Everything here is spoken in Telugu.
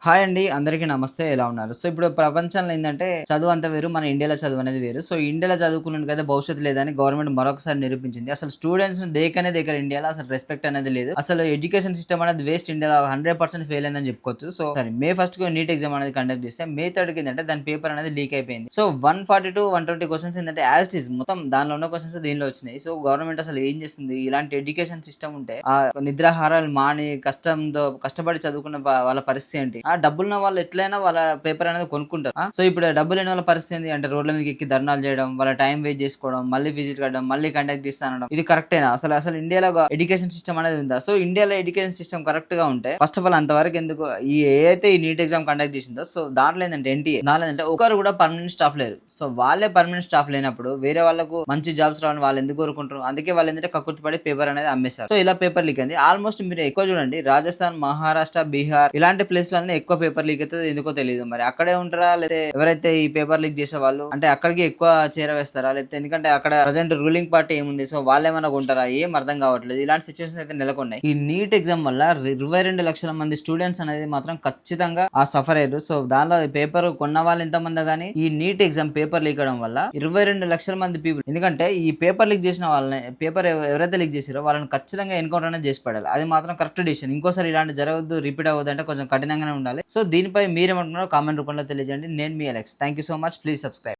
హాయ్ అండి. అందరికీ నమస్తే. ఎలా ఉన్నారు? సో, ఇప్పుడు ప్రపంచంలో ఏందంటే చదువు అంతా వేరు. మన ఇండియాలో చదువు అనేది వేరు. సో, ఇండియాలో చదువుకున్నోనికైతే భవిష్యత్తు లేదని గవర్నమెంట్ మరొకసారి నిరూపించింది. అసలు స్టూడెంట్స్‌ని దేకనే దేకరు ఇండియాలో. అసలు రెస్పెక్ట్ అనేది లేదు. అసలు ఎడ్యుకేషన్ సిస్టమ్ అనేది వేస్ట్ ఇండియాలో 100% ఫెయిల్ అయిందని చెప్పుకోవచ్చు. సో, సారీ మే 1కి నీట్ ఎగ్జామ్ అనేది కండక్ట్ చేస్తే మే 3కి ఏందంటే దాని పేపర్ అనేది లీక్ అయిపోయింది. సో, 142, 120 క్వెషన్స్ ఏందంటే యాజ్ ఇట్ ఈజ్ మొత్తం దానిలో ఉన్న క్వెషన్స్ దీనిలో వచ్చినాయి. సో, గవర్నమెంట్ అసలు ఏం చేస్తుంది? ఇలాంటి ఎడ్యుకేషన్ సిస్టమ్ ఉంటే నిద్రాహారాలు మాని కష్టంతో కష్టపడి చదువుకున్న వాళ్ళ పరిస్థితి ఏంటి? డబ్బులున్న వాళ్ళు ఎట్లైనా వాళ్ళ పేపర్ అనేది కొనుక్కుంటారు. సో, ఇప్పుడు డబ్బు లేని వాళ్ళ పరిస్థితి ఏంది అంటే రోడ్ల మీదకి ఎక్కి ధర్నాలు చేయడం, వాళ్ళ టైం వేస్ట్ చేసుకోవడం, మళ్ళీ విజిట్ కట్టడం, మళ్ళీ కండక్ట్ చేస్తా అనడం. ఇది కరెక్టేనా? అసలు ఇండియాలో ఎడ్యుకేషన్ సిస్టమ్ అనేది ఉందా? సో, ఇండియాలో ఎడ్యుకేషన్ సిస్టమ్ కరెక్ట్ గా ఉంటే ఫస్ట్ ఆఫ్ ఆల్ అంతవరకు ఎందుకు ఏదైతే ఈ నీట్ ఎగ్జామ్ కండక్ట్ చేసిందో సో దాంట్లో ఏంటంటే ఎన్టీఏ దాంట్లో ఏంటంటే ఒకరు కూడా పర్మనెంట్ స్టాఫ్ లేరు. సో వాళ్ళే పర్మనెంట్ స్టాఫ్ లేనప్పుడు వేరే వాళ్ళకు మంచి జాబ్స్ రావాలని వాళ్ళు ఎందుకు కోరుకుంటారు? అందుకే వాళ్ళు ఏంటంటే కక్కుర్తి పడి పేపర్ అనేది అమ్మేశారు. సో ఇలా పేపర్ లీక్ అయింది. ఆల్మోస్ట్ మీరు ఎక్కువ చూడండి రాజస్థాన్, మహారాష్ట్ర, బీహార్ ఇలాంటి ప్లేస్లన్నీ ఎక్కువ పేపర్ లీక్ అయితే ఎందుకో తెలియదు. మరి అక్కడే ఉంటారా లేదా ఎవరైతే ఈ పేపర్ లీక్ చేసే వాళ్ళు అంటే అక్కడికి ఎక్కువ చేరవేస్తారా? లేకపోతే ఎందుకంటే అక్కడ ప్రజెంట్ రూలింగ్ పార్టీ ఏముంది సో వాళ్ళేమన్నా కొంటారా? ఏం అర్థం కావట్లేదు. ఇలాంటి సిచ్యువేషన్ అయితే నెలకొన్నాయి. ఈ నీట్ ఎగ్జామ్ వల్ల 22 లక్షల మంది స్టూడెంట్స్ అనేది మాత్రం ఖచ్చితంగా సఫర్ అయ్యారు. సో దానిలో పేపర్ కొన్న వాళ్ళు ఎంతమంది గానీ ఈ నీట్ ఎగ్జామ్ పేపర్ లీక్ అవడం వల్ల 22 లక్షల మంది పీపుల్ ఎందుకంటే ఈ పేపర్ లీక్ చేసిన వాళ్ళని పేపర్ ఎవరైతే లీక్ చేసారో వాళ్ళని ఖచ్చితంగా ఎన్కౌంటర్ అనేది చేసి పడాలి. అది మాత్రం కరెక్ట్ డిసిషన్. ఇంకోసారి ఇలాంటి జరగద్దు, రిపీట్ అవ్వద్దు అంటే కొంచెం కఠినంగానే ఉండాలి. సో దీనిపై మీరేమంటున్నారో కామెంట్ రూపంలో తెలియజేయండి. నేను మీ Alex. Thank you so much. Please subscribe.